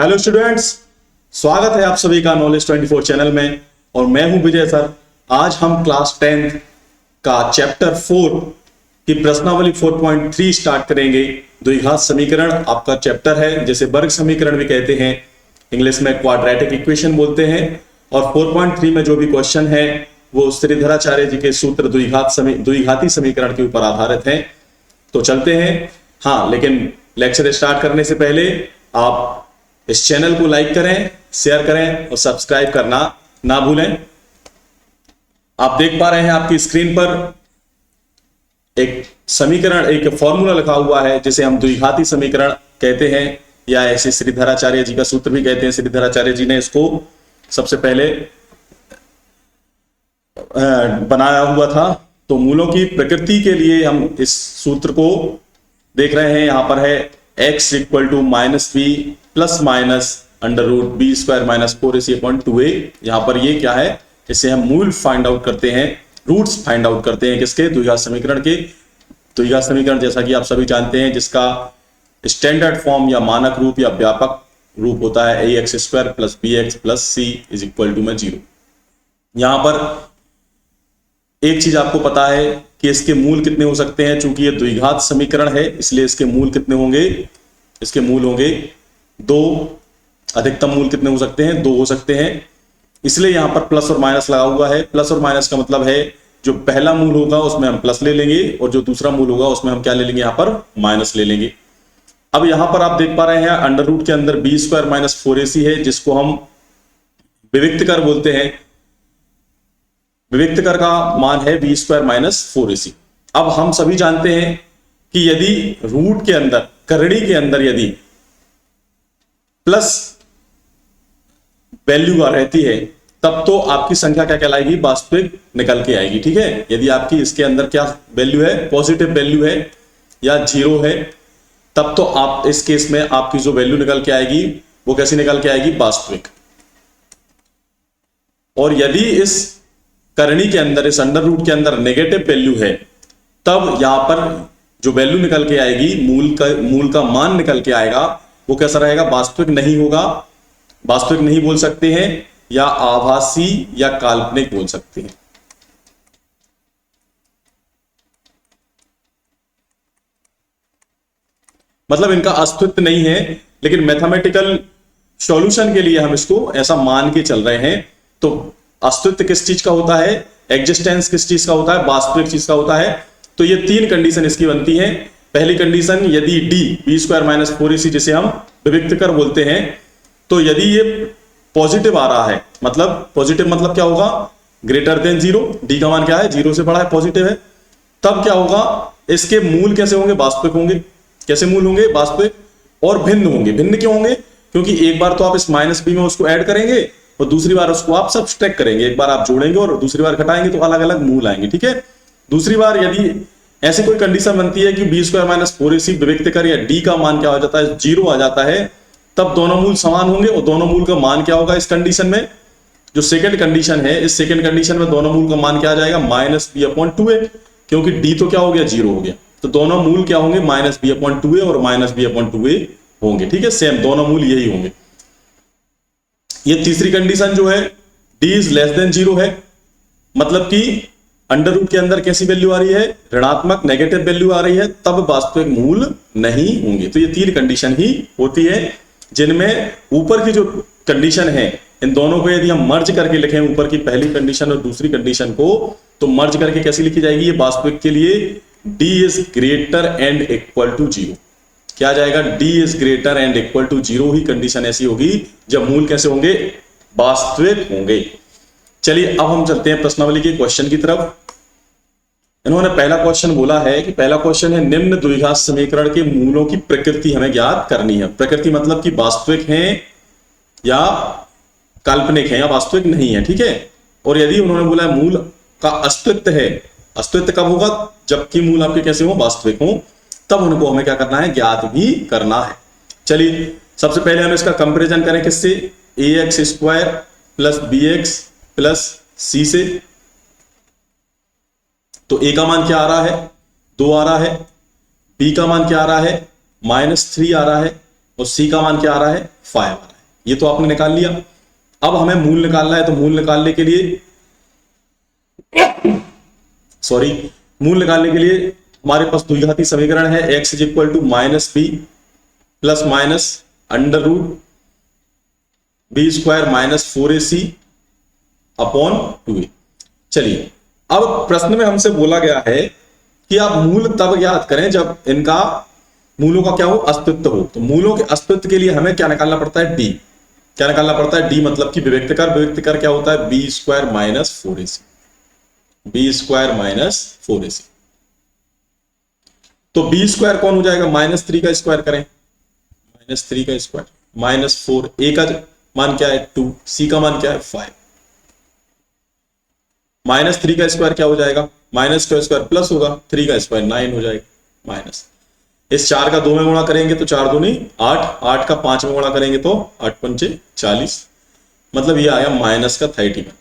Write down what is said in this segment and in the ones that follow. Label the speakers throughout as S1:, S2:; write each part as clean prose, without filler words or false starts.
S1: Hello students, स्वागत है आप सभी का नॉलेज 24 चैनल में। और मैं हूं विजय सर। आज हम क्लास 10 का चैप्टर 4 की प्रश्नावली 4.3 स्टार्ट करेंगे। द्विघात समीकरण आपका चैप्टर है, जिसे वर्ग समीकरण भी कहते हैं, इंग्लिश में क्वाड्रेटिक इक्वेशन बोलते हैं। और 4.3 में जो भी क्वेश्चन है वो श्रीधराचार्य जी के सूत्र द्विघाती समीकरण के ऊपर आधारित है। तो चलते हैं। हाँ, लेकिन लेक्चर स्टार्ट करने से पहले आप इस चैनल को लाइक करें, शेयर करें और सब्सक्राइब करना ना भूलें। आप देख पा रहे हैं आपकी स्क्रीन पर एक समीकरण, एक फॉर्मूला लिखा हुआ है, जिसे हम द्विघाती समीकरण कहते हैं, या ऐसे श्रीधराचार्य जी का सूत्र भी कहते हैं। श्रीधराचार्य जी ने इसको सबसे पहले बनाया हुआ था। तो मूलों की प्रकृति के लिए हम इस सूत्र को देख रहे हैं। यहां पर है x equal to minus B plus minus under root B square minus 4ac/2a। यहां पर ये क्या है, इसे हम मूल फाइंड आउट करते हैं, रूट्स फाइंड आउट करते हैं किसके, द्विघात समीकरण के। द्विघात समीकरण जैसा कि आप सभी जानते हैं, जिसका स्टैंडर्ड फॉर्म या मानक रूप या व्यापक रूप होता है ax² plus bx plus c is equal to में 0। यहां पर एक चीज आपको पता है कि इसके मूल कितने हो सकते हैं। चूंकि ये द्विघात समीकरण है, इसलिए इसके मूल कितने होंगे, इसके मूल होंगे 2। अधिकतम मूल कितने हो सकते हैं, 2 हो सकते हैं। इसलिए यहां पर प्लस और माइनस लगा हुआ है। प्लस और माइनस का मतलब है जो पहला मूल होगा उसमें हम प्लस ले लेंगे, और जो दूसरा मूल होगा उसमें हम क्या ले लेंगे, यहां पर माइनस ले लेंगे। अब यहां पर आप देख पा रहे हैं अंडर रूट के अंदर b² माइनस 4ac है, जिसको हम विविक्त कर बोलते हैं। विविक्त कर का मान है b² माइनस 4ac। अब हम सभी जानते हैं कि यदि रूट के अंदर, करड़ी के अंदर यदि प्लस वैल्यू रहती है, तब तो आपकी संख्या क्या कहलाएगी, वास्तविक निकल के आएगी। ठीक है, यदि आपकी इसके अंदर क्या वैल्यू है, पॉजिटिव वैल्यू है या 0 है, तब तो आप इस केस में आपकी जो वैल्यू निकल के आएगी वो कैसी निकल के आएगी, वास्तविक। और यदि इस करणी के अंदर, इस अंडर रूट के अंदर नेगेटिव वैल्यू है, तब यहां पर जो वैल्यू निकल के आएगी, मूल का मान निकल के आएगा, वो कैसा रहेगा, वास्तविक नहीं होगा। वास्तविक नहीं बोल सकते हैं, या आभासी या काल्पनिक बोल सकते हैं। मतलब इनका अस्तित्व नहीं है, लेकिन मैथमेटिकल सॉल्यूशन के लिए हम इसको ऐसा मान के चल रहे हैं। तो अस्तित्व किस चीज का होता है, एग्जिस्टेंस किस चीज का होता है, वास्तविक चीज का होता है। तो ये 3 कंडीशन इसकी बनती है। पहली कंडीशन, यदि b² माइनस 4ac जिसे हम विविक्त कर बोलते हैं, तो यदि ये पॉजिटिव आ रहा है, मतलब पॉजिटिव मतलब क्या होगा, ग्रेटर देन 0, d का मान क्या है, 0 से बड़ा है, पॉजिटिव है, तब क्या होगा, इसके मूल कैसे होंगे, वास्तविक होंगे। कैसे मूल होंगे, वास्तविक। और भिन्न होंगे। भिन्न क्यों होंगे, क्योंकि एक बार तो आप इस माइनस b में उसको ऐड करेंगे और दूसरी बार उसको आप सब्सट्रैक्ट करेंगे। एक बार आप जोड़ेंगे और दूसरी बार घटाएंगे, तो अलग अलग मूल आएंगे। ठीक है, दूसरी बार यदि ऐसी कोई कंडीशन बनती है कि b² माइनस 4ac विविक्त कर या d का मान क्या हो जाता है, 0 आ जाता है, तब दोनों मूल समान होंगे। और दोनों मूल का मान क्या होगा इस कंडीशन में, जो सेकंड कंडीशन है, इस सेकंड कंडीशन में दोनों मूल का मान क्या आ जाएगा, -b/2a, क्योंकि d तो क्या हो गया, 0 हो गया। तो दोनों मूल क्या होंगे, -b/2a और -b/2a होंगे। ठीक है, सेम दोनों मूल यही होंगे। ये तीसरी कंडीशन जो है, d इज लेस देन 0 है, मतलब कि अंडर रूट के अंदर कैसी वैल्यू आ रही है, ऋणात्मक, नेगेटिव वैल्यू आ रही है, तब वास्तविक मूल नहीं होंगे। तो ये 3 कंडीशन ही होती है, जिनमें ऊपर की जो कंडीशन है, इन दोनों को यदि हम मर्ज करके लिखें, ऊपर की पहली कंडीशन और दूसरी कंडीशन को, तो मर्ज करके कैसी लिखी जाएगी, ये वास्तविक के लिए d is greater and equal to 0। क्या आ जाएगा, d is greater and equal to 0 ही कंडीशन ऐसी होगी जब मूल कैसे होंगे, वास्तविक होंगे। चलिए अब हम चलते हैं प्रश्नावली के क्वेश्चन की तरफ। इन्होंने पहला क्वेश्चन बोला है कि पहला क्वेश्चन है, निम्न द्विघात समीकरण के मूलों की प्रकृति हमें ज्ञात करनी है। प्रकृति मतलब कि वास्तविक हैं या काल्पनिक हैं या वास्तविक नहीं है। ठीक है, और यदि उन्होंने बोला मूल का अस्तित्व है, अस्तित्व कब होगा, जबकि मूल आपके कैसे हो, वास्तविक हो, तब उनको हमें क्या करना है, ज्ञात भी करना है। चलिए सबसे पहले हम इसका कंपेरिजन करें किससे, ax² plus bx plus c से। तो a का मान क्या आ रहा है, 2 आ रहा है, b का मान क्या आ रहा है, -3 आ रहा है, और c का मान क्या आ रहा है, 5 आ रहा है। ये तो आपने निकाल लिया। अब हमें मूल निकालना है, तो मूल निकालने के लिए सॉरी मूल निकालने के लिए हमारे पास द्विघाती समीकरण है x is equal to minus B plus minus under root B square minus 4ac upon 2a। चलिए, अब प्रश्न में हमसे बोला गया है कि आप मूल तब ज्ञात करें जब इनका मूलों का क्या हो, अस्तित्व हो। तो मूलों के अस्तित्व के लिए हमें क्या निकालना पड़ता है, डी। क्या निकालना पड़ता है, डी, मतलब कि विभक्त कर। विभक्त कर क्या होता है, B square minus 4ac, B square minus 4ac। तो बी स्क्वायर कौन हो जाएगा, -3 का स्क्वायर करें, -3 का स्क्वायर माइनस 4, ए का मान क्या है 2, सी का मान क्या है 5। -3 का स्क्वायर क्या हो जाएगा, माइनस का स्क्वायर प्लस होगा, 3 का स्क्वायर 9 हो जाएगा माइनस। इस 4 का 2 में गुणा करेंगे तो 4 दूनी 8, 8 का 5 में गुणा करेंगे तो 8 पंचे 40, मतलब ये आया माइनस का 31।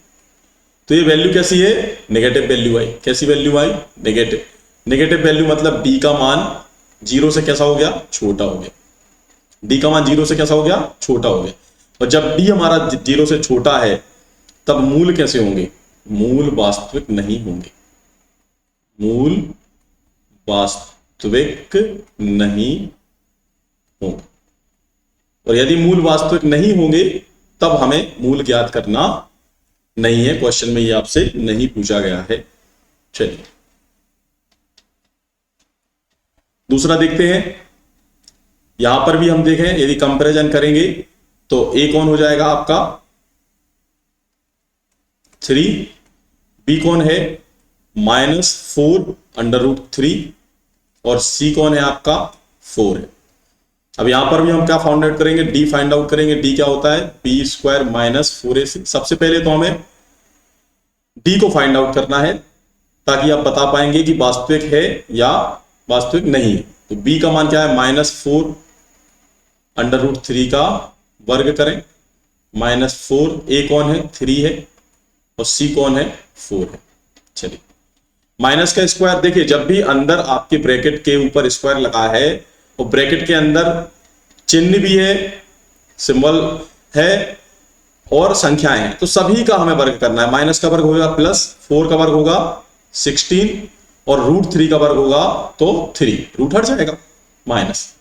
S1: तो ये वैल्यू कैसी है, नेगेटिव वैल्यू आई। कैसी वैल्यू आई, नेगेटिव। नेगेटिव वैल्यू मतलब डी का मान 0 से कैसा हो गया, छोटा हो गया। डी का मान 0 से कैसा हो गया, छोटा हो गया। और जब डी हमारा 0 से छोटा है तब मूल कैसे होंगे, मूल वास्तविक नहीं होंगे, मूल वास्तविक नहीं होंगे। और यदि मूल वास्तविक नहीं होंगे तब हमें मूल ज्ञात करना नहीं है, क्वेश्चन में ये आपसे नहीं पूछा गया है। चलिए दूसरा देखते हैं। यहां पर भी हम देखें, यदि कंपैरिजन करेंगे तो ए कौन हो जाएगा आपका 3, बी कौन है -4 अंडर रूट 3 और सी कौन है आपका 4 है। अब यहां पर भी हम क्या फाइंड आउट करेंगे, डी फाइंड आउट करेंगे। डी क्या होता है, बी स्क्वायर माइनस 4ac। सबसे पहले तो हमें डी को फाइंड आउट करना है ताकि आप बता पाएंगे कि वास्तविक है या वास्तविक नहीं है। तो बी का मान क्या है, -4 अंडर रूट 3 का वर्ग करें, -4, ए कौन है 3 है और सी कौन है 4 है। चलिए, माइनस का स्क्वायर देखिए, जब भी अंदर आपके ब्रैकेट के ऊपर स्क्वायर लगा है और ब्रैकेट के अंदर चिन्ह भी है, सिंबल है और संख्याएं हैं, तो सभी का हमें वर्ग करना है। माइनस का वर्ग होगा +4 का वर्ग होगा 16 और रूट 3 का वर्ग होगा तो 3, रूट हट जाएगा माइनस।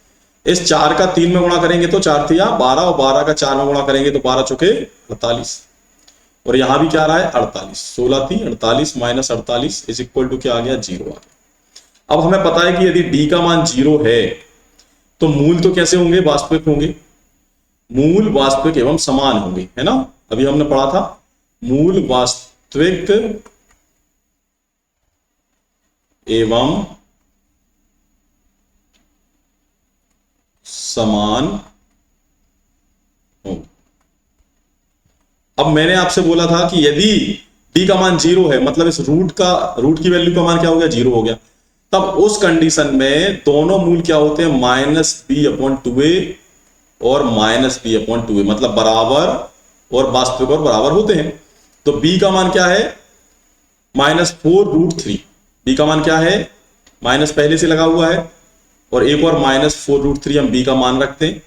S1: इस 4 का 3 में गुणा करेंगे तो 4 3 12 और 12 का 4 में गुणा करेंगे तो 12 चौके 48 और यहां भी क्या आ रहा है 48, 16 3 48 माइनस 48 इज इक्वल टू क्या आ गया, 0 आ गया। अब हमें पता है कि यदि डी का मान 0 है तो मूल तो कैसे होंगे, वास्तविक होंगे। मूल वास्तविक एवं समान होंगे, है ना। अभी हमने पढ़ा था मूल वास्तविक एवं समान होंगे। अब मैंने आपसे बोला था कि यदि डी का मान 0 है, मतलब इस रूट की वैल्यू का मान क्या हो गया, 0 हो गया, तब उस कंडीशन में दोनों मूल क्या होते हैं, -b/2a और -b/2a, मतलब बराबर और वास्तविक और बराबर होते हैं। तो b का मान क्या है, -4√3। b का मान क्या है, माइनस पहले से लगा हुआ है और एक और -4√3 हम b का मान रखते हैं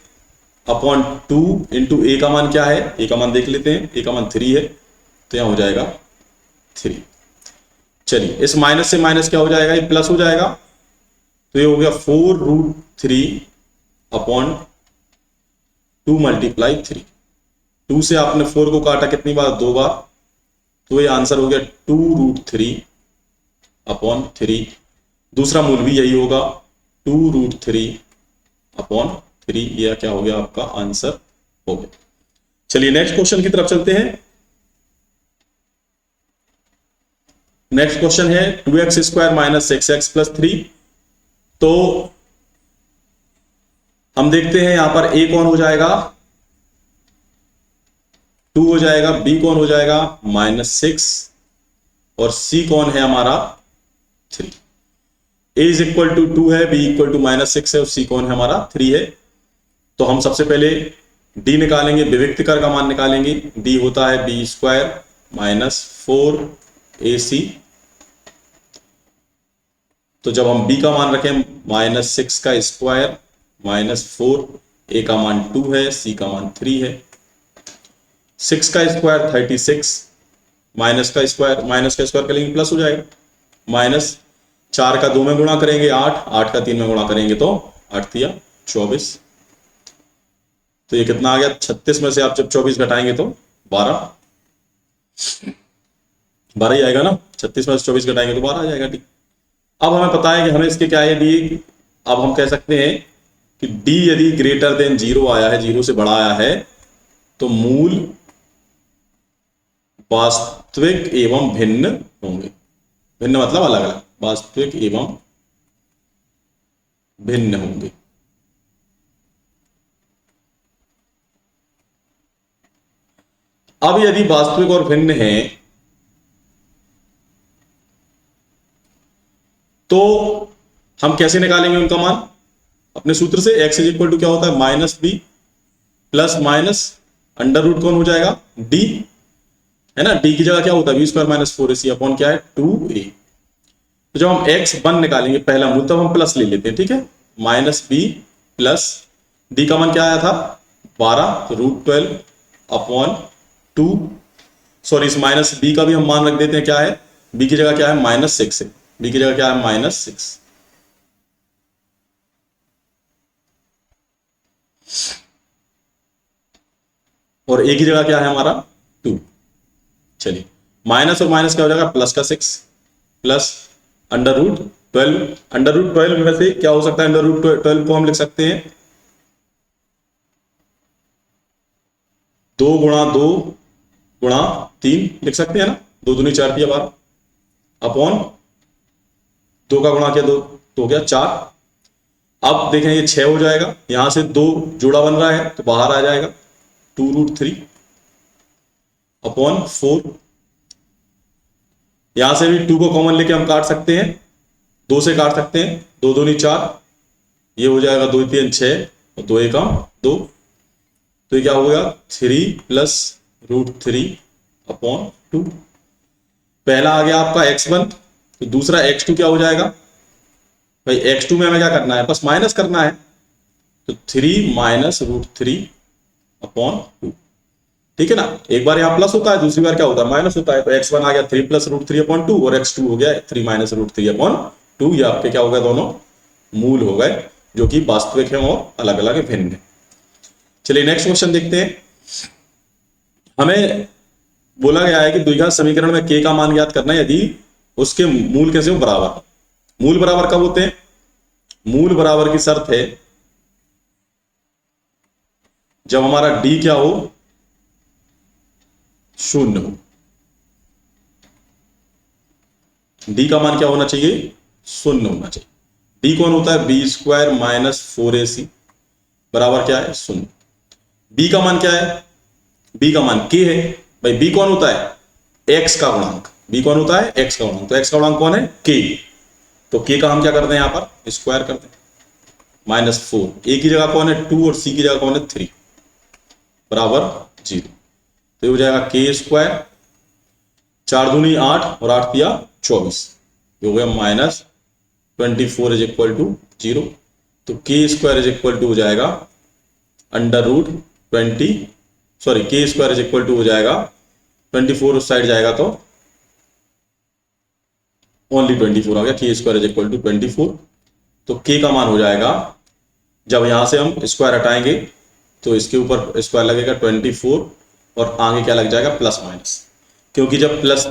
S1: अपॉन 2 इंटू a का मान क्या है, a का मान देख लेते हैं, a का मान 3 है तो यहां हो जाएगा 3। चलिए, इस माइनस से माइनस क्या हो जाएगा, ये प्लस हो जाएगा, तो ये हो गया 4√3 अपॉन 2 मल्टीप्लाई 3। 2 से आपने 4 को काटा कितनी बार, 2 बार, तो ये आंसर हो गया 2√3 अपॉन 3। दूसरा मूल भी यही होगा 2√3 अपॉन 3, ये क्या हो गया आपका आंसर हो गया। चलिए नेक्स्ट क्वेश्चन की तरफ चलते हैं। नेक्स्ट क्वेश्चन है 2x² - 6x + 3। तो हम देखते हैं यहां पर a कौन हो जाएगा, 2 हो जाएगा, b कौन हो जाएगा -6 और c कौन है हमारा 3। a इज इक्वल टू 2 है, b इक्वल टू -6 है और c कौन है हमारा 3 है। तो हम सबसे पहले d निकालेंगे, विभक्त कर का मान निकालेंगे। d होता है b² - 4ac। तो जब हम b का मान रखें -6 का स्क्वायर -4, a का मान 2 है, c का मान 3 है, 6 का स्क्वायर 36, माइनस का स्क्वायर करेंगे प्लस हो जाएगा, माइनस 4 का 2 में गुणा करेंगे 8, 8 का 3 में गुणा करेंगे तो 8 तिया 24। तो ये कितना आ गया, 36 में से आप जब 24 घटाएंगे तो 12 ही आएगा ना, 36 में से 24 घटाएंगे तो 12 आ जाएगा। ठीक, अब हमें पता है कि हमें इसके क्या है, डी, अब हम कह सकते हैं कि डी यदि ग्रेटर देन 0 आया है, 0 से बड़ा आया है, तो मूल वास्तविक एवं भिन्न होंगे। भिन्न मतलब अलग अलग, वास्तविक एवं भिन्न होंगे। अब यदि वास्तविक और भिन्न है तो हम कैसे निकालेंगे उनका मान, अपने सूत्र से। x इज इक्वल टू क्या होता है, minus B plus minus under root कौन हो जाएगा, d है ना, d की जगह क्या होता है, B square minus 4ac upon क्या है 2a। तो जब हम x1 निकालेंगे पहला मूल, तब हम प्लस ले लेते हैं, ठीक है, माइनस बी प्लस d का मान क्या आया था 12, तो रूट 12 अपॉन 2, सॉरी इस माइनस b का भी हम मान रख देते हैं, क्या है b की जगह क्या है -6 है, b की जगह क्या है -6। और a की जगह क्या है हमारा 2। चलिए माइनस और माइनस क्या हो जाएगा, प्लस का 6 plus under root 12, under root 12 में से क्या हो सकता है, अंडर रूट 12 को हम लिख सकते हैं 2 गुणा 2 गुणा 3 लिख सकते हैं ना, 2 दूनी 4 दिया 12 अपॉन 2 का गुणा किया 2 तो हो गया 4। अब देखें ये 6 हो जाएगा, यहां से 2 जोड़ा बन रहा है तो बाहर आ जाएगा 2√3 अपॉन 4। यहां से भी 2 को कॉमन लेके हम काट सकते हैं, 2 से काट सकते हैं, 2 दूनी 4, ये हो जाएगा 2 3 6 और 2 1 2, तो ये क्या हो गया 3 प्लस √3 अपॉन 2। पहला आ गया आपका x1, तो दूसरा x2 क्या हो जाएगा भाई, x2 में हमें क्या करना है, बस माइनस करना है, तो 3 माइनस √3 अपॉन 2, ठीक है ना। एक बार यहां प्लस होता है, दूसरी बार क्या होता है माइनस होता है, तो x1 आ गया 3 प्लस √3 अपॉन 2 और x2 हो गया 3 माइनस √3 अपॉन 2। ये आपके क्या हो गए, दोनों मूल हो गए जो कि वास्तविक है और अलग अलग भिन्न है। चलिए नेक्स्ट क्वेश्चन देखते हैं। हमें बोला गया है कि द्विघात समीकरण में k का मान ज्ञात करना है यदि उसके मूल कैसे हो, बराबर। मूल बराबर कब होते हैं, मूल बराबर की शर्त है जब हमारा d क्या हो, 0 हो। d का मान क्या होना चाहिए, 0 होना चाहिए। d कौन होता है, बी स्क्वायर माइनस 4ac बराबर क्या है 0। b का मान क्या है, b का मान k है भाई। b कौन होता है, x का गुणांक, b कौन होता है x का गुणांक, तो x का गुणांक कौन है k, तो k का हम क्या करते हैं यहां पर स्क्वायर करते हैं, -4, a की जगह कौन है 2 और c की जगह कौन है 3 बराबर 0, तो ये हो जाएगा k स्क्वायर, 4 दूनी 8 और 8 दिया 24, ये हो गया -24 इज इक्वल टू 0। तो k square is equal to हो जाएगा under root 20, sorry k square is equal to हो जाएगा 24 उस साइड जाएगा तो ओनली 24 आ गया, k square is equal to 24। तो k का मान हो जाएगा, जब यहां से हम स्क्वायर हटाएंगे तो इसके ऊपर स्क्वायर लगेगा 24 और आगे क्या लग जाएगा प्लस माइनस, क्योंकि जब प्लस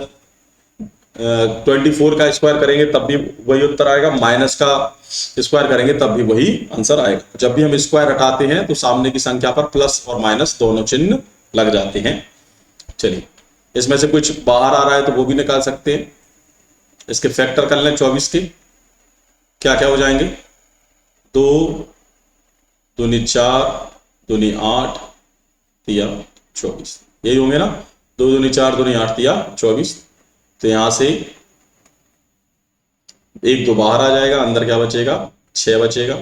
S1: 24 का स्क्वायर करेंगे तब भी वही उत्तर आएगा, माइनस का स्क्वायर करेंगे तब भी वही आंसर आएगा। जब भी हम स्क्वायर हटाते हैं तो सामने की संख्या पर प्लस और माइनस दोनों चिन्ह लग जाते हैं। चलिए इसमें से कुछ बाहर आ रहा है तो वो भी निकाल सकते हैं, इसके फैक्टर कर लें 24 के, क्या क्या हो जाएंगे, 2 दूनी 4 दूनी 8 तिया 24, यही होंगे ना, 2 दूनी 4 दूनी 8 तिया 24। तो यहां से 1 2 बाहर आ जाएगा, अंदर क्या बचेगा 6 बचेगा,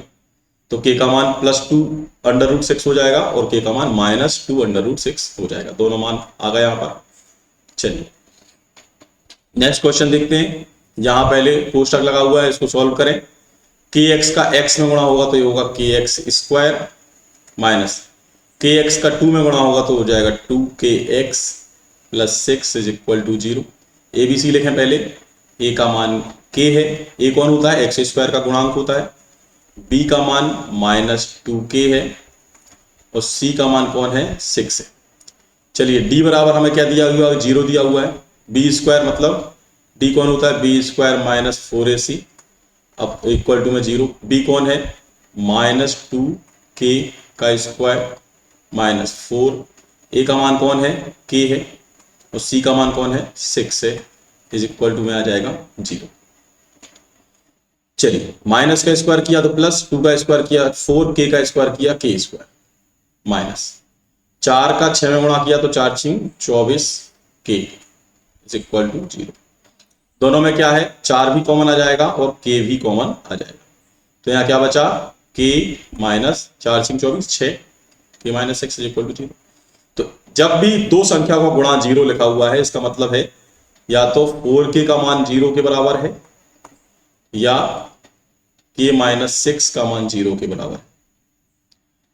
S1: तो k का मान +2 अंडर रूट 6 हो जाएगा और k का मान -2 अंडर रूट 6 हो जाएगा, दोनों मान आ गए यहां पर। चलिए नेक्स्ट क्वेश्चन देखते हैं। यहां पहले कोष्टक लगा हुआ है, इसको सॉल्व करें। kx का x में गुणा होगा तो ये होगा kx square minus k x का 2 में गुणा होगा तो हो जाएगा 2kx plus 6 is equal to 0। A B C लिखें पहले। ए का मान k है, ए कौन होता है, एक्स स्क्वायर का गुणांक होता है। बी का मान -2k है और सी का मान कौन है, 6 है। चलिए डी बराबर हमें क्या दिया हुआ है, 0 दिया हुआ है। बी स्क्वायर मतलब डी कौन होता है, बी स्क्वायर -4ac अब इक्वल टू में 0। बी कौन है, -2k का स्क्वायर -4। ए का मान कौन है, k है और सी का मान कौन है, 6 है, इज इक्वल टू में आ जाएगा 0। चलिए माइनस का स्क्वायर किया तो प्लस, 2 का स्क्वायर किया 4k का स्क्वायर किया k स्क्वायर माइनस 4 का 6 में गुणा किया तो 4 6 24k इज इक्वल टू 0। दोनों में क्या है, 4 भी कॉमन आ जाएगा और k भी कॉमन आ जाएगा। तो यहां क्या बचा, k minus 4 6 24 6 k minus 6 is equal to 0। तो जब भी दो संख्या का गुणा 0 लिखा हुआ है इसका मतलब है या तो 4k का मान 0 के बराबर है या k माइनस 6 का मान 0 के बराबर है।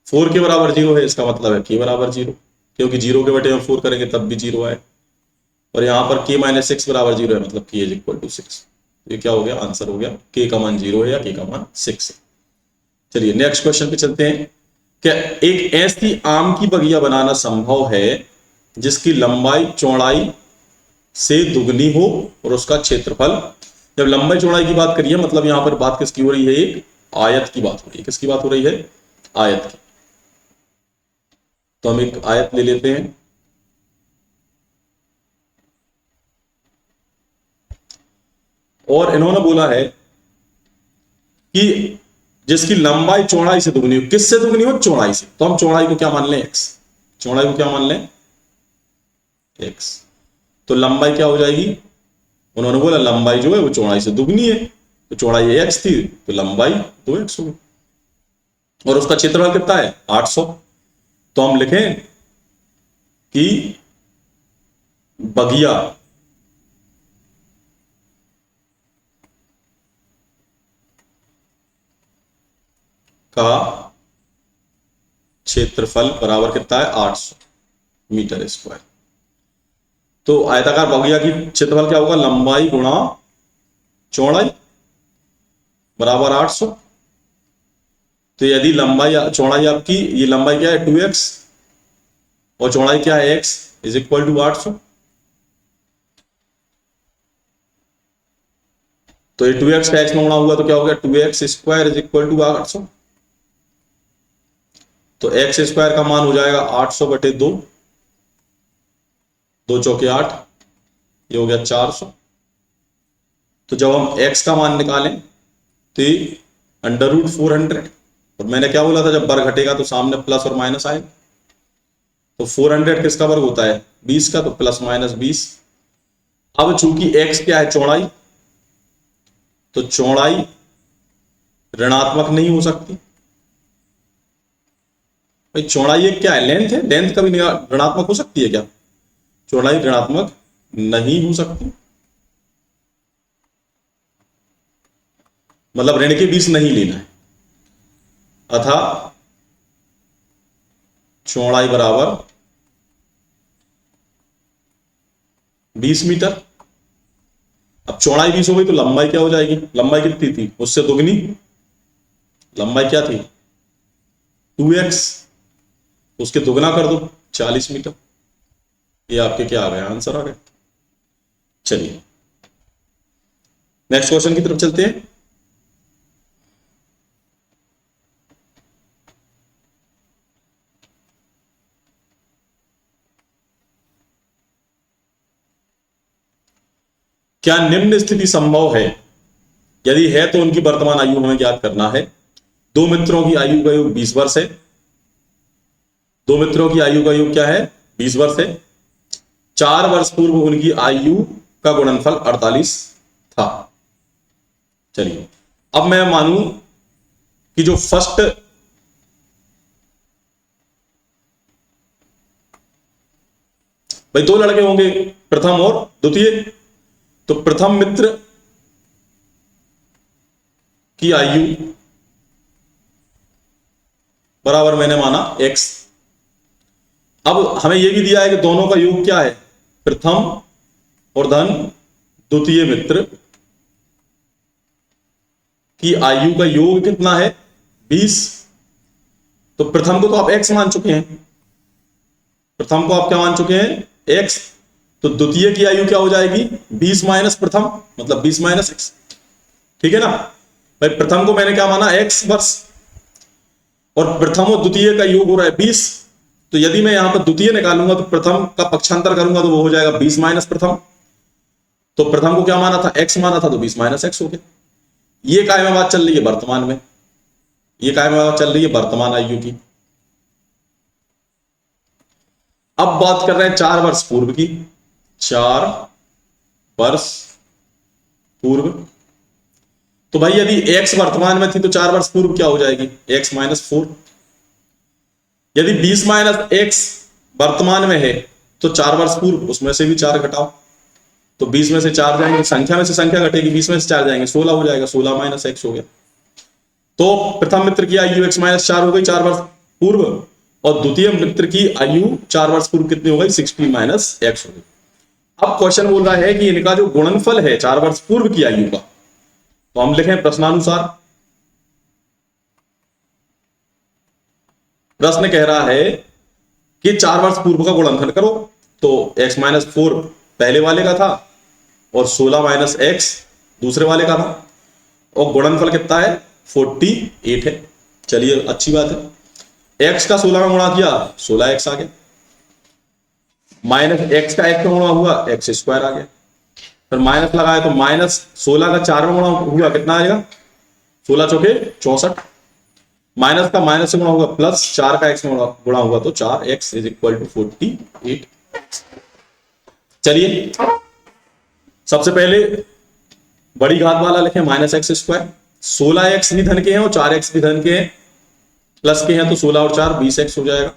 S1: 4 के बराबर 0 है इसका मतलब है k बराबर 0, क्योंकि 0 के बटे में 4 करेंगे तब भी 0 आए। और यहां पर k माइनस 6 बराबर 0 है मतलब k इज इक्वल टू 6। ये क्या हो गया, आंसर हो गया k का मान 0 है या k का मान 6 है। चलिए नेक्स्ट क्वेश्चन पे चलते हैं। क्या एक ऐसी आम की बगिया बनाना संभव है जिसकी लंबाई चौड़ाई से दुगनी हो और उसका क्षेत्रफल, जब लंबाई चौड़ाई की बात करिए मतलब यहां पर बात किसकी हो रही है, एक आयत की बात हो रही है। किसकी बात हो रही है, आयत की। तो हम एक आयत ले लेते हैं। और इन्होंने बोला है कि जिसकी लंबाई चौड़ाई से दुगनी हो, किससे दुगनी हो, चौड़ाई से। तो हम चौड़ाई को क्या मान लें, x। चौड़ाई को क्या मान लें, x। तो लंबाई क्या हो जाएगी, उन्होंने बोला लंबाई जो है वो चौड़ाई से दुगनी है, तो चौड़ाई x थी तो लंबाई 2x होगी। और उसका क्षेत्रफल कितना है, 800। तो हम लिखें कि बगिया का क्षेत्रफल बराबर कितना है, 800 मीटर स्क्वायर। तो आयताकार बगिया की क्षेत्रफल क्या होगा, लंबाई गुणा चौड़ाई बराबर 800। तो यदि लंबाई चौड़ाई आपकी, ये लंबाई क्या है 2x और चौड़ाई क्या है x इज इक्वल टू 800। तो ये 2x का x में गुणा हुआ तो क्या हो गया, 2x square is equal to 800। तो x स्क्वायर का मान हो जाएगा 800 बटे 2, 2 चौके 8, ये हो गया 400। तो जब हम x का मान निकालें तो ये √400। और मैंने क्या बोला था, जब वर्ग घटेगा तो सामने प्लस और माइनस आएगा। तो 400 किसका वर्ग होता है, 20 का, तो प्लस माइनस 20। अब चूंकि x क्या है, चौड़ाई, तो चौड़ाई ऋणात्मक नहीं हो सकती। भाई चौड़ाई एक क्या है, लेंथ है, लेंथ कभी ऋणात्मक हो सकती है क्या, चौड़ाई ऋणात्मक नहीं हो सकती। मतलब ऋण के 20 नहीं लेना है, अतः चौड़ाई बराबर 20 मीटर। अब चौड़ाई 20 हो गई तो लंबाई क्या हो जाएगी, लंबाई कितनी थी, उससे दुगनी। लंबाई क्या थी 2x, उसके दुगना कर दो 40 मीटर। ये आपके क्या आ गया, आंसर आ गया। चलिए नेक्स्ट क्वेश्चन की तरफ चलते हैं। क्या निम्न स्थिति संभव है, यदि है तो उनकी वर्तमान आयु हमें ज्ञात करना है। दो मित्रों की आयु का योग 20 वर्ष है। दो मित्रों की आयु का योग क्या है, 20 वर्ष है। 4 वर्ष पूर्व उनकी आयु का गुणनफल 48 था। चलिए अब मैं मानूं कि जो फर्स्ट भाई दो लड़के होंगे, प्रथम और द्वितीय। तो प्रथम मित्र की आयु बराबर मैंने माना x, अब हमें यह भी दिया है कि दोनों का योग क्या है, प्रथम और धन द्वितीय मित्र की आयु का योग कितना है 20। तो प्रथम को तो आप x मान चुके हैं, प्रथम को आप क्या मान चुके हैं x, तो द्वितीय की आयु क्या हो जाएगी 20 माइनस प्रथम, मतलब 20 माइनस x। ठीक है ना भाई, प्रथम को मैंने क्या माना x वर्ष, और प्रथम और द्वितीय का योग हो रहा है 20। तो यदि मैं यहां पर द्वितीय निकालूंगा तो प्रथम का पक्षांतर करूंगा तो वो हो जाएगा 20 माइनस प्रथम। तो प्रथम को क्या माना था x माना था, तो 20 माइनस x हो गया। ये काय में बात चल रही है वर्तमान में, ये काय में बात चल रही है वर्तमान आयु की। अब बात कर रहे हैं 4 वर्ष पूर्व की, 4 वर्ष पूर्व। तो भाई यदि x वर्तमान में थी तो 4 वर्ष पूर्व क्या हो जाएगी x माइनस 4। यदि 20 माइनस x वर्तमान में है तो 4 वर्ष पूर्व, उसमें से भी 4 घटाओ, तो 20 में से 4 जाएंगे, संख्या में से संख्या घटेगी, 20 में से 4 जाएंगे 16 हो जाएगा, 16 माइनस x हो गया। तो प्रथम मित्र की आयु x माइनस 4 हो गई 4 वर्ष पूर्व, और द्वितीय मित्र की आयु 4 वर्ष पूर्व कितनी हो गई 16 माइनस x हो गई। अब क्वेश्चन बोल रहा है कि इनका जो गुणनफल है 4 वर्ष पूर्व की आयु का, तो हम लिखें प्रश्नानुसार। प्रश्न कह रहा है कि 4 वर्ष पूर्व का गुणनफल करो, तो x माइनस 4 पहले वाले का था और 16 माइनस x दूसरे वाले का था, और गुणनफल कितना है 48 है। चलिए अच्छी बात है, x का 16 में गुणा किया 16x आ गया, माइनस x का x में गुणा हुआ x स्क्वायर आ गया, फिर माइनस लगाया तो माइनस 16 का 4 में गुणा हुआ कितना आएगा 16 चौके 64, माइनस का माइनस से गुणा होगा प्लस 4 का x में गुणा हुआ तो 4x इज इक्वल टू 48। चलिए सबसे पहले बड़ी घात वाला लिखें माइनस एक्स स्क्वायर, 16x भी धन के हैं और 4x भी धन के हैं, प्लस के हैं तो 16 और 4 20x हो जाएगा।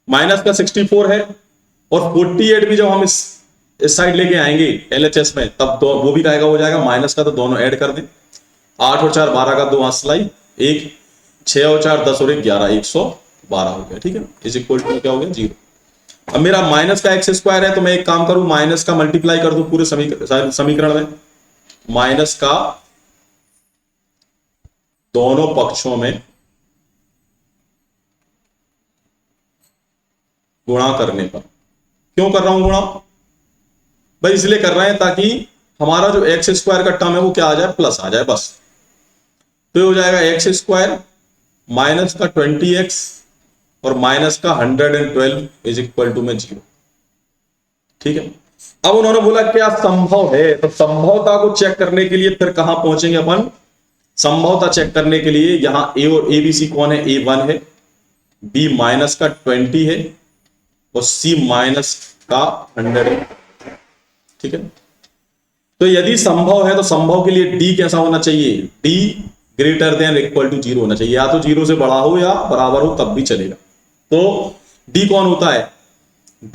S1: माइनस का 64 है और 48 भी जब हम इस साइड लेके आएंगे LHS में तब तो वो भी रहेगा हो जाएगा, माइनस का तो दोनों ऐड कर दें, 8 और 4 12 का 2 सिलाई 1, 6 और 4 10 और 1 11 112 हो गया। ठीक है, इज इक्वल टू क्या हो गया 0। अब मेरा माइनस का एक्स स्क्वायर है तो मैं एक काम करूं माइनस का मल्टीप्लाई कर दूं पूरे समीकरण में, माइनस का दोनों पक्षों में गुणा करने पर। क्यों कर रहा हूं गुणा भाई, इसलिए कर रहे हैं ताकि हमारा जो एक्स स्क्वायर का टर्म है वो क्या आ जाए प्लस आ जाए बस। तो ये हो जाएगा एक्स स्क्वायर माइनस का 20x और माइनस का 112 इज इक्वल टू में 0। ठीक है, अब उन्होंने बोला क्या संभव है, तो संभवता को चेक करने के लिए फिर कहां पहुंचेंगे अपन, संभवता चेक करने के लिए यहां ए और एबीसी कौन है, A1 है, B माइनस का 20 है और C माइनस का 100 है। ठीक है, तो यदि संभव है तो संभव के लिए D कैसा होना चाहिए, D greater than equal to 0 होना चाहिए, या तो 0 से बड़ा हो या बराबर हो तब भी चलेगा। तो D कौन होता है,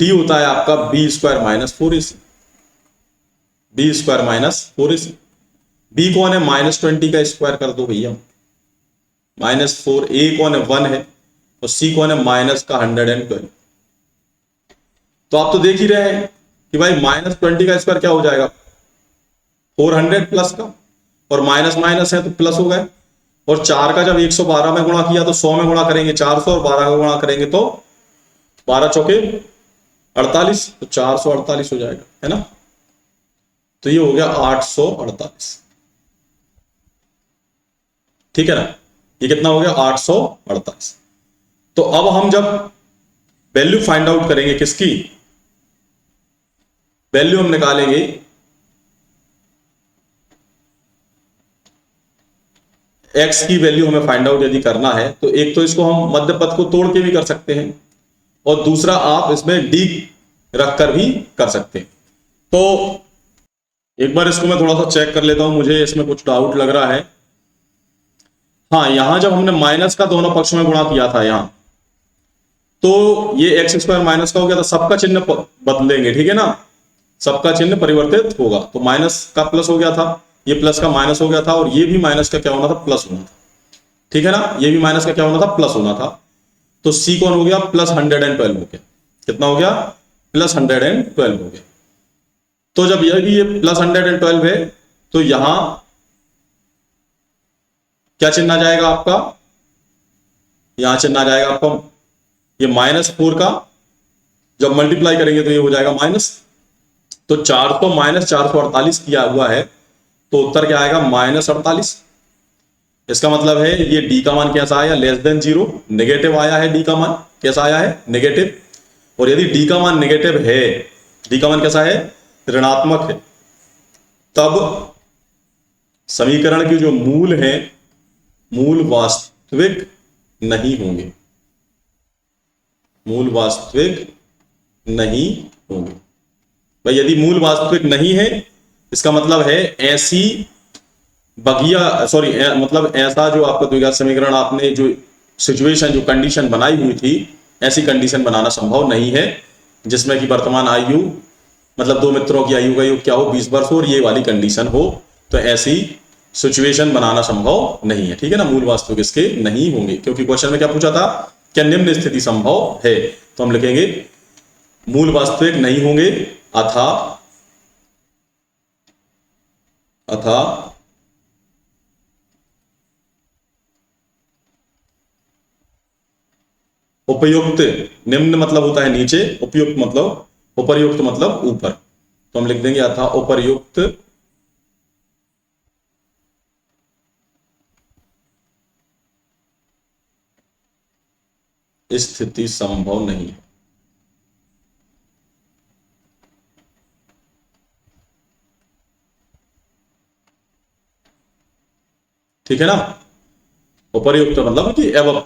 S1: D होता है आपका B square minus 4AC, B square minus 4AC। B कौन है माइनस 20 का स्क्वायर कर दो भैया, माइनस 4, A कौन है 1 है और C कौन है माइनस का 112। तो आप तो देख ही रहे हैं कि भाई माइनस 20 का स्क्वायर क्या हो जाएगा 400 प्लस का, और माइनस माइनस है तो प्लस हो गए, और 4 का जब 112 में गुणा किया तो 100 में गुणा करेंगे 400 और 12 का गुणा करेंगे तो 12 चौके 48, तो 448 हो जाएगा, है ना। तो ये हो गया 848। ठीक है ना, ये कितना हो गया 848। तो अब हम जब वैल्यू फाइंड आउट करेंगे किसकी, वैल्यू हम निकालेंगे x की वैल्यू हमें फाइंड आउट यदि करना है तो एक तो इसको हम मध्य पद को तोड़ के भी कर सकते हैं, और दूसरा आप इसमें d रखकर भी कर सकते हैं। तो एक बार इसको मैं थोड़ा सा चेक कर लेता हूं, मुझे इसमें कुछ डाउट लग रहा है। हाँ, यहां जब हमने माइनस का दोनों पक्षों में गुणा किया था यहां, तो ये एक्स स्क्वायर माइनस का हो गया था, सबका चिन्ह बदलेंगे, ठीक है ना, सबका चिन्ह परिवर्तित होगा। तो माइनस का प्लस हो गया था, ये प्लस का माइनस हो गया था, और ये भी माइनस का क्या होना था प्लस होना था। ठीक है ना, ये भी माइनस का क्या होना था प्लस होना था। तो सी कौन हो गया, प्लस 112 हो गया। कितना हो गया, प्लस 112 हो गया। तो जब यह भी ये प्लस 112 है तो यहां क्या चिन्ह आ जाएगा आपका, यहां चिन्ह आ जाएगा आपका ये -4 का, जब मल्टीप्लाई करेंगे तो ये हो जाएगा माइनस। तो 400 माइनस 448 किया हुआ है तो उत्तर क्या आएगा, -48। इसका मतलब है ये डी का मान कैसा आया, लेस देन 0, नेगेटिव आया है। डी का मान कैसा आया है, नेगेटिव। और यदि डी का मान नेगेटिव है, डी का मान कैसा है, ऋणात्मक है, तब समीकरण के जो मूल हैं मूल वास्तविक नहीं होंगे, मूल वास्तविक नहीं होंगे। भाई यदि मूल वास्तविक नहीं है इसका मतलब है ऐसी बगिया सॉरी मतलब ऐसा जो आपका द्विघात समीकरण आपने जो सिचुएशन जो कंडीशन बनाई हुई थी, ऐसी कंडीशन बनाना संभव नहीं है जिसमें कि वर्तमान आयु मतलब दो मित्रों की आयु का योग क्या हो, 20 वर्ष हो और ये वाली कंडीशन हो, तो ऐसी सिचुएशन बनाना संभव नहीं है। ठीक है ना, मूल वास्तविक इसके नहीं होंगे, क्योंकि क्वेश्चन में क्या पूछा था, क्या निम्न स्थिति संभव है, तो हम लिखेंगे मूल वास्तविक नहीं होंगे अथा उपयुक्त, निम्न मतलब होता है नीचे, उपयुक्त मतलब उपर्युक्त मतलब ऊपर, तो हम लिख देंगे अथा उपर्युक्त स्थिति संभव नहीं है। ठीक है ना, उपर्युक्त मतलब कि एबव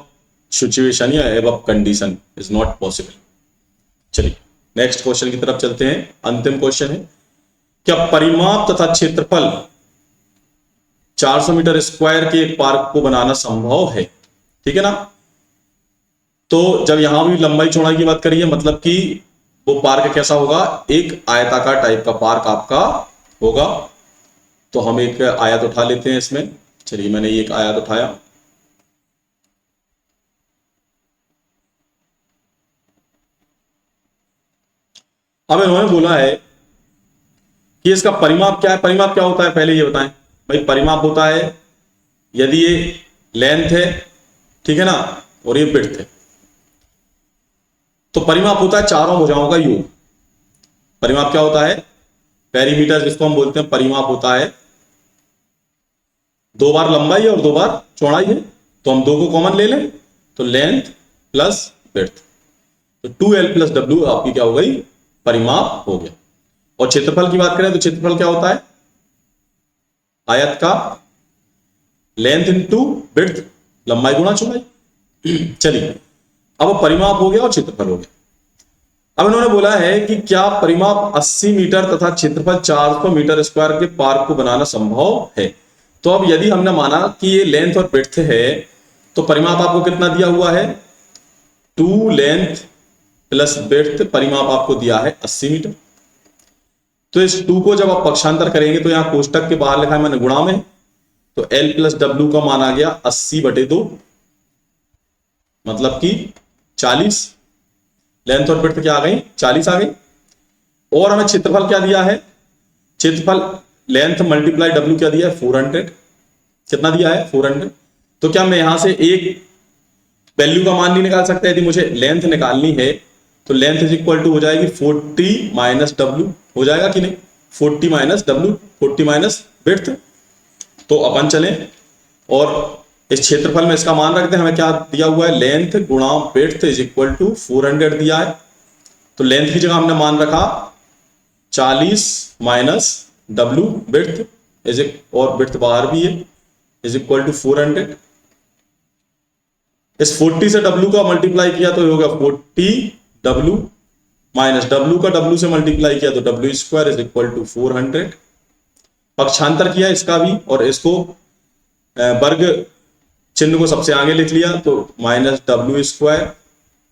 S1: सिचुएशन या above condition is not possible. चलिए नेक्स्ट क्वेश्चन की तरफ चलते हैं। अंतिम क्वेश्चन है, क्या परिमाप तथा क्षेत्रफल 400 मीटर स्क्वायर के एक पार्क को बनाना संभव है। ठीक है ना, तो जब यहां भी लंबाई चौड़ाई की बात करिए मतलब कि वो पार्क कैसा होगा, एक आयताकार टाइप का पार्क आपका होगा। तो हम एक आयत उठा लेते हैं इसमें। चलिए मैंने एक आयत उठाया, अब इन्होंने बोला है कि इसका परिमाप क्या है। परिमाप क्या होता है पहले ये बताएं भाई। परिमाप होता है यदि ये लेंथ है, ठीक है ना, और ये विड्थ है, तो परिमाप होता है चारों भुजाओं का योग। परिमाप क्या होता है, पेरीमीटर जिसको हम बोलते हैं, परिमाप होता है 2 बार लंबाई और 2 बार चौड़ाई है, तो हम 2 को कॉमन ले लें तो लेंथ प्लस विड्थ, तो 2L प्लस W आपकी क्या हो गई, परिमाप हो गया। और क्षेत्रफल की बात करें तो क्षेत्रफल क्या होता है, आयत का लेंथ इंटू विड्थ, लंबाई गुणा चौड़ाई। चलिए अब परिमाप हो गया और क्षेत्रफल हो गया। अब इन्होंने बोला है कि क्या परिमाप 80 मीटर तथा क्षेत्रफल 400 मीटर स्क्वायर के पार्क को बनाना संभव है। तो अब यदि हमने माना कि ये लेंथ और विड्थ है तो परिमाप आपको कितना दिया हुआ है, 2 लेंथ प्लस विड्थ, परिमाप आपको दिया है 80 मीटर। तो इस 2 को जब आप पक्षांतर करेंगे तो यहां कोष्टक के बाहर लिखा है मैंने गुणा में, तो L प्लस W का मान आ गया 80/2, मतलब कि 40। लेंथ और विड्थ क्या आ गई, 40 आ गई। और हमें क्षेत्रफल क्या दिया है, क्षेत्रफल लेंथ मल्टीप्लाई W क्या दिया है, 400। कितना दिया है, 400। तो क्या मैं यहां से एक वैल्यू का मान नहीं निकाल सकता, यदि मुझे लेंथ निकालनी है तो लेंथ इज इक्वल टू हो जाएगी 40 माइनस W, हो जाएगा कि नहीं, 40 माइनस W, 40 माइनस विड्थ। तो अपन चलें और इस क्षेत्रफल में इसका मान रखते हैं, हमें क्या दिया हुआ है, लेंथ गुणा विड्थ इज इक्वल टू 400 दिया है। तो लेंथ की जगह हमने मान रखा 40 माइनस W, विड्थ इज और विड्थ बाहर भी है, इज इक्वल टू 400। इस 40 से W का मल्टीप्लाई किया तो होगा 40W माइनस W का W से मल्टीप्लाई किया तो W square is equal to 400। पक्षांतर किया इसका भी और इसको वर्ग चिन्ह को सबसे आगे लिख लिया तो माइनस W स्क्वायर,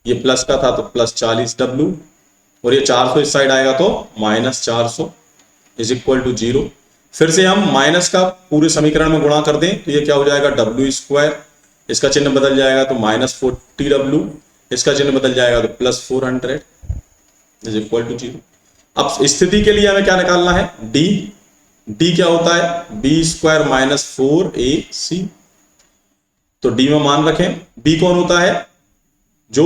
S1: ये प्लस का था तो प्लस 40W, और ये 400 इस साइड आएगा तो माइनस 400 इज इक्वल टू 0। फिर से हम माइनस का पूरे समीकरण में गुणा कर दें तो ये क्या हो जाएगा, W स्क्वायर, इसका चिन्ह बदल जाएगा तो माइनस 40W इसका चिन्ह बदल जाएगा तो प्लस 400 इज इक्वल टू 0। अब स्थिति के लिए हमें क्या निकालना है, डी। डी क्या होता है, बी स्क्वायर माइनस 4ac। तो डी में मान रखें, बी कौन होता है, जो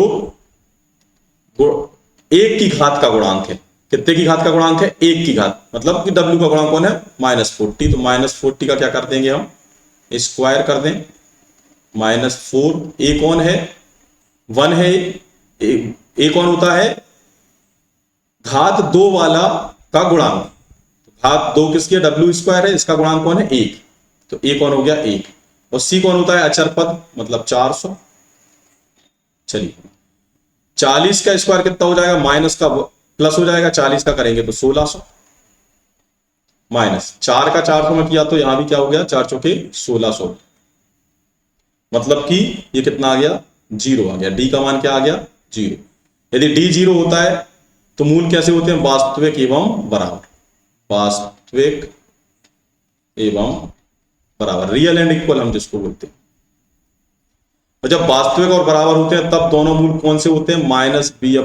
S1: एक की घात का गुणांक है। कितने की घात का गुणांक है, एक की घात, मतलब कि डब्ल्यू का गुणांक कौन है, -40। तो -40 का क्या कर देंगे हम, स्क्वायर कर दें, -4। ए कौन है, 1 है। ए कौन होता है, घात 2 वाला का गुणांक। घात 2 किसकी है, डब्ल्यू स्क्वायर है, इसका गुणांक कौन है, 1। तो ए कौन हो गया, 1। और सी कौन होता है, अचर पद, मतलब 400। चलिए 40 का स्क्वायर कितना हो जाएगा, माइनस का प्लस हो जाएगा, 40 का करेंगे तो 1600, माइनस 4 का 400 में किया तो यहां भी क्या हो गया, 4 चौके 1600। मतलब कि ये कितना आ गया, 0 आ गया। डी का मान क्या आ गया, 0। यदि डी 0 होता है तो मूल कैसे होते हैं, वास्तविक एवं बराबर। वास्तविक एवं बराबर, रियल एंड इक्वल हम जिसको बोलते हैं। और जब वास्तविक और बराबर होते हैं तब दोनों मूल कौन से होते हैं, -b/2a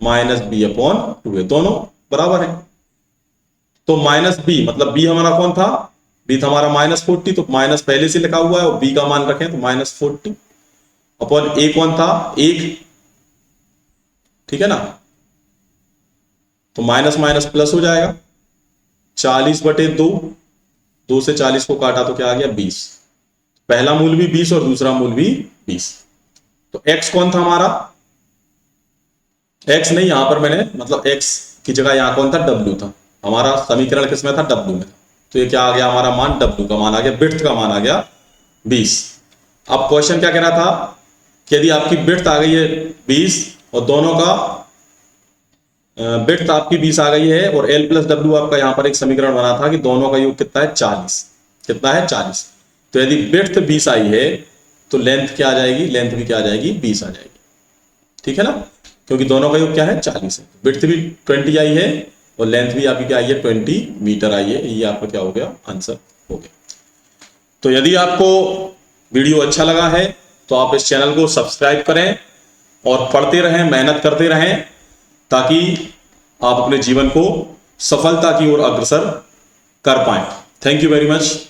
S1: -b/2a, दोनों बराबर है। तो -b मतलब b हमारा कौन था, b था हमारा -40, तो माइनस पहले से लिखा हुआ है और b का मान रखें तो -40 अपॉन a कौन था, 1। ठीक है ना, तो माइनस माइनस प्लस हो जाएगा, 40/2, 2 से 40 को काटा तो क्या आ गया, 20। पहला मूल भी 20 और दूसरा मूल भी 20। तो x कौन था हमारा, x नहीं, यहां पर मैंने मतलब x की जगह यहां कौन था, w था। हमारा समीकरण किसमें था, w में। तो ये क्या आ गया, हमारा मान w का मान आ गया, विड्थ का मान आ गया 20। अब क्वेश्चन क्या कह रहा था कि यदि आपकी विड्थ आ गई है 20 और दोनों का विड्थ आपकी 20 आ गई है और L + W आपका यहां पर एक समीकरण बना था कि दोनों का योग कितना है, 40। कितना है, 40। तो यदि विड्थ 20 आई है तो लेंथ क्या आ जाएगी, लेंथ भी क्या आ जाएगी, 20 आ जाएगी। ठीक है ना, क्योंकि दोनों का योग क्या है, 40 है। विड्थ भी 20 आई है और लेंथ भी आपकी क्या आई है, 20 मीटर आई है। ये आपका क्या हो गया, आंसर हो गया। तो यदि आपको वीडियो अच्छा लगा है तो आप इस चैनल को सब्सक्राइब करें और पढ़ते रहें, मेहनत करते रहें, ताकि आप अपने जीवन को सफलता की ओर अग्रसर कर पाएं। Thank you very much.